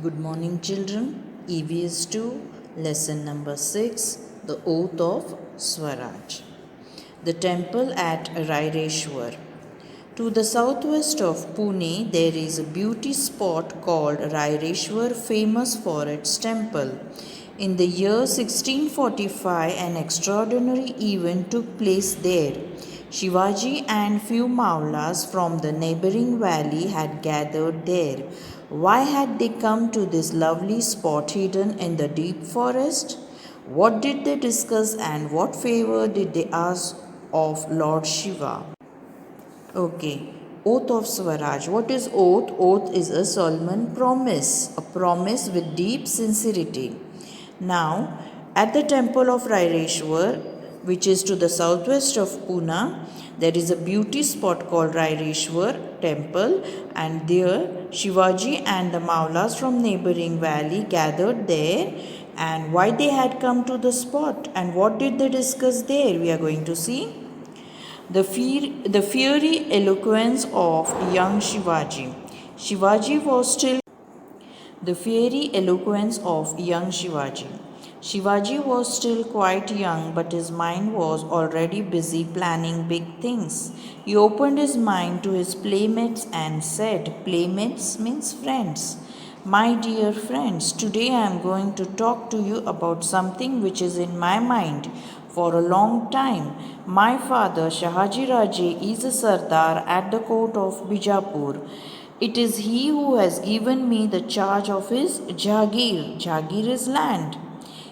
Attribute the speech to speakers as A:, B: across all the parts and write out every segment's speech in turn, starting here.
A: Good morning, children. EVS 2, lesson number 6, The Oath of Swaraj. The temple at Raireshwar. To the southwest of Pune, there is a beauty spot called Raireshwar, famous for its temple. In the year 1645, an extraordinary event took place there. Shivaji and few Maulas from the neighboring valley had gathered there. Why had they come to this lovely spot hidden in the deep forest? What did they discuss and what favor did they ask of Lord Shiva? Okay. Oath of Swaraj. What is oath? Oath is a solemn promise, a promise with deep sincerity. Now, at the temple of Raireshwar, which is to the southwest of Pune, there is a beauty spot called Raireshwar temple, and there Shivaji and the Maulas from neighboring valley gathered there. And why they had come to the spot and what did they discuss there, we are going to see. The fiery eloquence of young Shivaji. Shivaji was still the fiery eloquence of young Shivaji. Shivaji was still quite young, but his mind was already busy planning big things. He opened his mind to his playmates and said, Playmates means friends. My dear friends, today I am going to talk to you about something which is in my mind for a long time. My father, Shahaji Raje, is a Sardar at the court of Bijapur. It is he who has given me the charge of his Jagir. Jagir is land.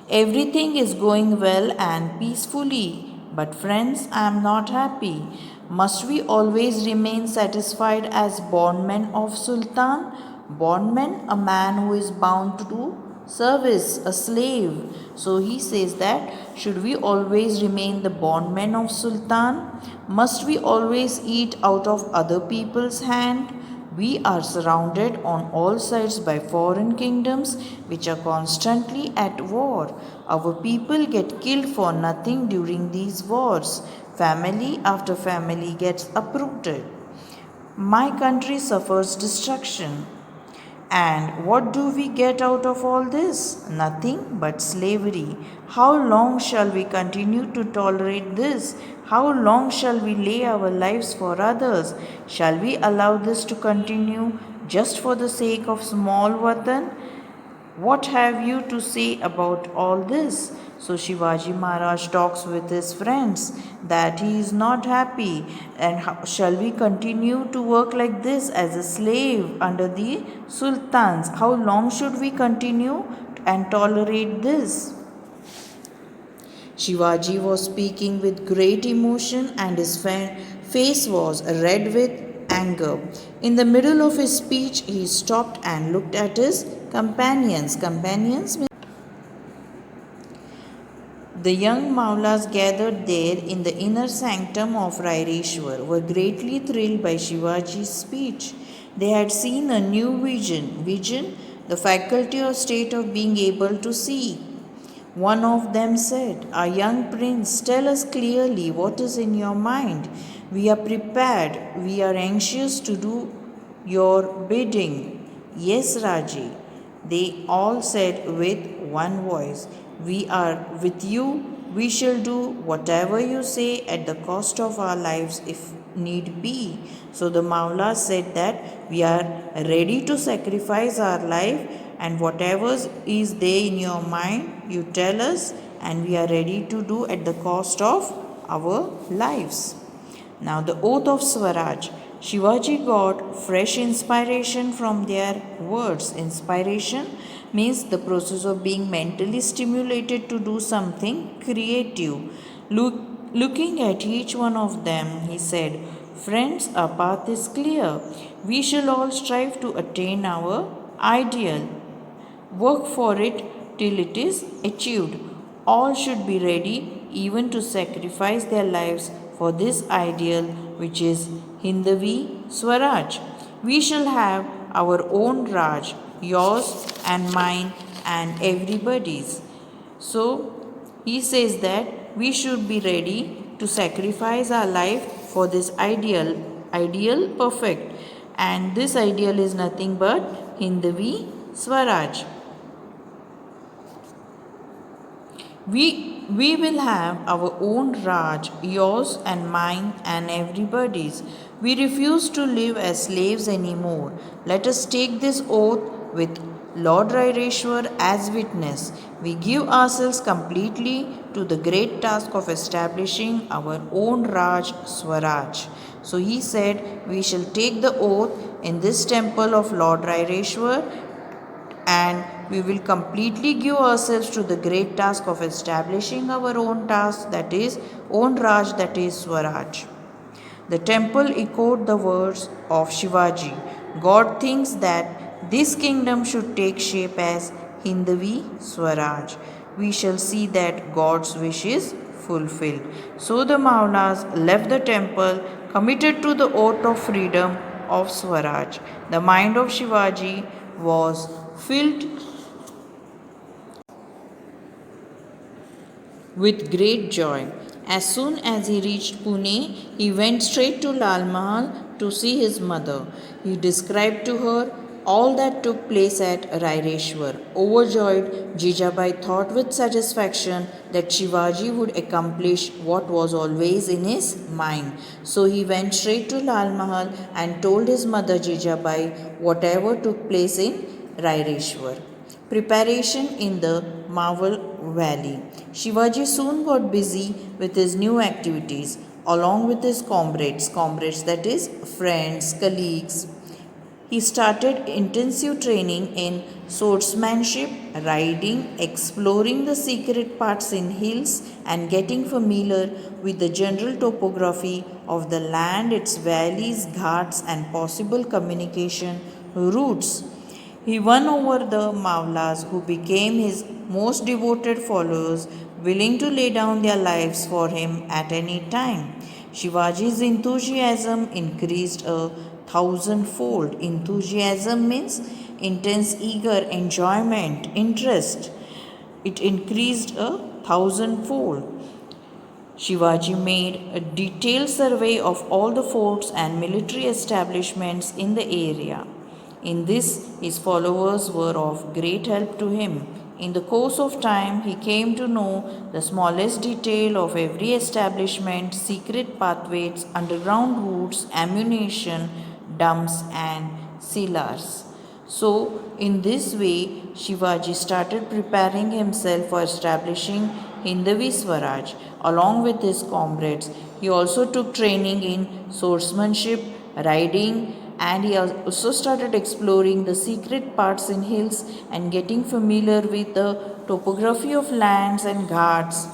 A: Everything is going well and peacefully. But friends, I am not happy. Must we always remain satisfied as bondmen of Sultan? Bondman, a man who is bound to do service, a slave. So he says that should we always remain the bondmen of Sultan? Must we always eat out of other people's hand? We are surrounded on all sides by foreign kingdoms which are constantly at war. Our people get killed for nothing during these wars. Family after family gets uprooted. My country suffers destruction. And what do we get out of all this? Nothing but slavery. How long shall we continue to tolerate this? How long shall we lay our lives for others? Shall we allow this to continue just for the sake of small watan? What have you to say about all this? So Shivaji Maharaj talks with his friends that he is not happy, and how shall we continue to work like this as a slave under the sultans? How long should we continue and tolerate this? Shivaji was speaking with great emotion and his face was red with anger. In the middle of his speech, he stopped and looked at his companions. The young Maulas gathered there in the inner sanctum of Raireshwar were greatly thrilled by Shivaji's speech. They had seen a new vision, the faculty or state of being able to see. One of them said, Our young prince, tell us clearly what is in your mind. We are prepared, we are anxious to do your bidding. Yes, Raji, they all said with one voice, We are with you, we shall do whatever you say at the cost of our lives if need be. So the Maula said that we are ready to sacrifice our life and whatever is there in your mind, you tell us, and we are ready to do at the cost of our lives. Now, the oath of Swaraj. Shivaji got fresh inspiration from their words. Inspiration means the process of being mentally stimulated to do something creative. Looking at each one of them, he said, Friends, our path is clear. We shall all strive to attain our ideal. Work for it till it is achieved. All should be ready even to sacrifice their lives for this ideal, which is Hindavi Swaraj. We shall have our own Raj, yours and mine and everybody's. So he says that we should be ready to sacrifice our life for this ideal perfect. And this ideal is nothing but Hindavi Swaraj. We will have our own Raj, yours and mine and everybody's. We refuse to live as slaves anymore. Let us take this oath with Lord Raireshwar as witness. We give ourselves completely to the great task of establishing our own Raj Swaraj. So he said, we shall take the oath in this temple of Lord Raireshwar, and we will completely give ourselves to the great task of establishing our own task, that is own Raj, that is Swaraj. The temple echoed the words of Shivaji. God thinks that this kingdom should take shape as Hindavi Swaraj. We shall see that God's wish is fulfilled. So the Maulas left the temple, committed to the oath of freedom of Swaraj. The mind of Shivaji was filled with great joy. As soon as he reached Pune, he went straight to Lal Mahal to see his mother. He described to her all that took place at Raireshwar. Overjoyed, Jijabai thought with satisfaction that Shivaji would accomplish what was always in his mind. So he went straight to Lal Mahal and told his mother Jijabai whatever took place in Raireshwar. Preparation in the Marvel Valley. Shivaji soon got busy with his new activities along with his comrades, that is, friends, colleagues. He started intensive training in swordsmanship, riding, exploring the secret parts in hills, and getting familiar with the general topography of the land, its valleys, ghats, and possible communication routes. He won over the Mavlas, who became his most devoted followers, willing to lay down their lives for him at any time. Shivaji's enthusiasm increased a thousandfold. Enthusiasm means intense, eager enjoyment, interest. It increased a thousandfold. Shivaji made a detailed survey of all the forts and military establishments in the area. In this, his followers were of great help to him. In the course of time, he came to know the smallest detail of every establishment, secret pathways, underground routes, ammunition, dumps, and cellars. So, in this way, Shivaji started preparing himself for establishing Hindavi Swaraj along with his comrades. He also took training in swordsmanship, riding, and he also started exploring the secret parts in hills and getting familiar with the topography of lands and ghats.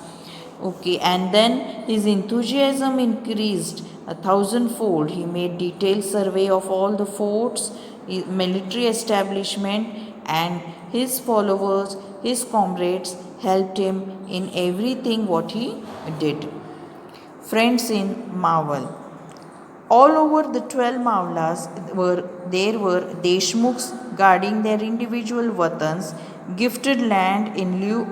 A: Okay, and then his enthusiasm increased a thousandfold. He made detailed survey of all the forts, military establishment, and his followers, his comrades helped him in everything what he did. Friends in marvel. All over the 12 Mavlas there were Deshmukhs guarding their individual watans, gifted land in lieu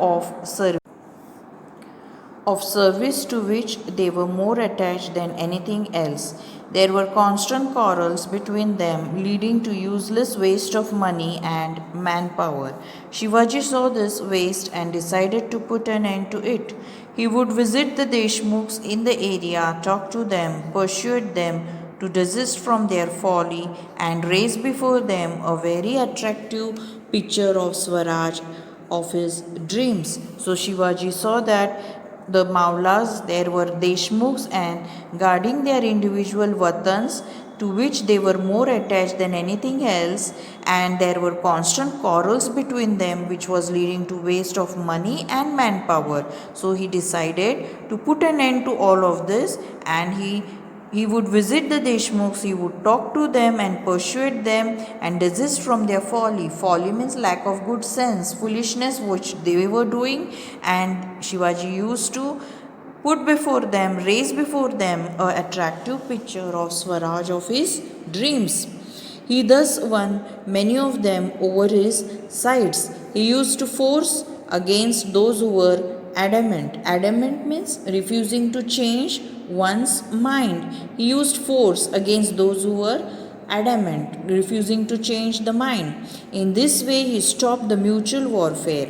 A: of service to which they were more attached than anything else. There were constant quarrels between them, leading to useless waste of money and manpower. Shivaji saw this waste and decided to put an end to it. He would visit the Deshmukhs in the area, talk to them, persuade them to desist from their folly, and raise before them a very attractive picture of Swaraj of his dreams. So Shivaji saw that the Maulas, there were Deshmukhs, and guarding their individual watans to which they were more attached than anything else, and there were constant quarrels between them which was leading to waste of money and manpower. So he decided to put an end to all of this, and he would visit the Deshmukhs, he would talk to them and persuade them and desist from their folly. Folly means lack of good sense, foolishness which they were doing, and Shivaji used to put before them, raise before them an attractive picture of Swaraj of his dreams. He thus won many of them over his sides. He used to force against those who were adamant. Adamant means refusing to change one's mind. He used force against those who were adamant, refusing to change the mind. In this way, he stopped the mutual warfare.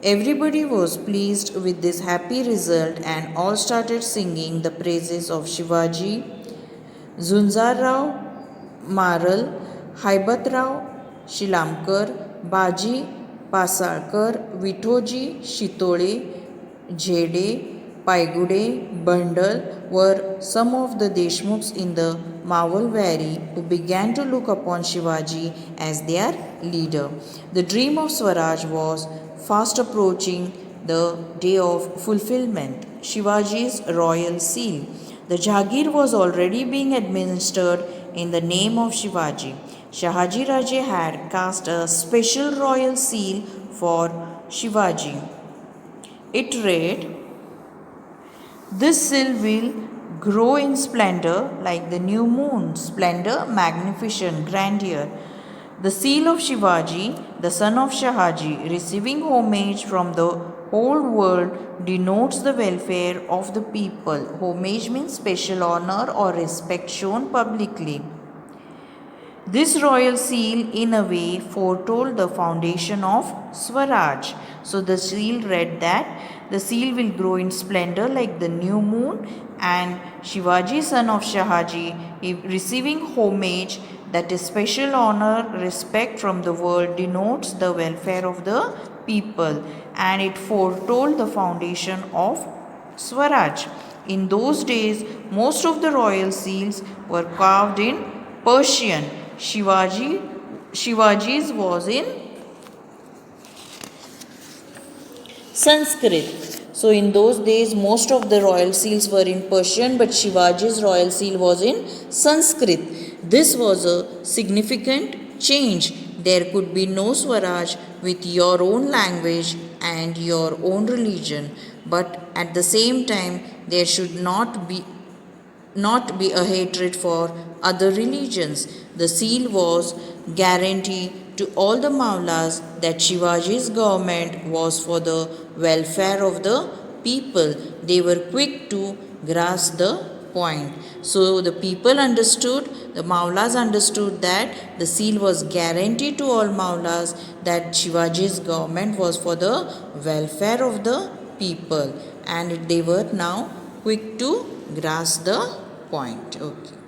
A: Everybody was pleased with this happy result and all started singing the praises of Shivaji. Zunzarrao Maral, Haibatrao Shilamkar, Baji Pasalkar, Vithoji Shitole, Jhede, Paigude, Bandal were some of the Deshmukhs in the Mawal Valley who began to look upon Shivaji as their leader. The dream of Swaraj was fast approaching the day of fulfillment. Shivaji's royal seal. The Jagir was already being administered in the name of Shivaji. Shahaji Raje had cast a special royal seal for Shivaji. It read, "This seal will grow in splendor like the new moon, splendor, magnificent, grandeur. The seal of Shivaji, the son of Shahaji, receiving homage from the whole world, denotes the welfare of the people. Homage means special honor or respect shown publicly. This royal seal, in a way, foretold the foundation of Swaraj." So the seal read that the seal will grow in splendor like the new moon, and Shivaji, son of Shahaji, receiving homage, that is special honor, respect from the world, denotes the welfare of the people, and it foretold the foundation of Swaraj. In those days, most of the royal seals were carved in Persian. Shivaji's was in Sanskrit. So in those days, most of the royal seals were in Persian, but Shivaji's royal seal was in Sanskrit. This was a significant change. There could be no Swaraj with your own language and your own religion, but at the same time, there should not be a hatred for other religions. The seal was guarantee to all the Maulas that Shivaji's government was for the welfare of the people. They were quick to grasp the point. So the people understood, the Maulas understood that the seal was guarantee to all Maulas that Shivaji's government was for the welfare of the people, and they were now quick to grasp the point. Okay.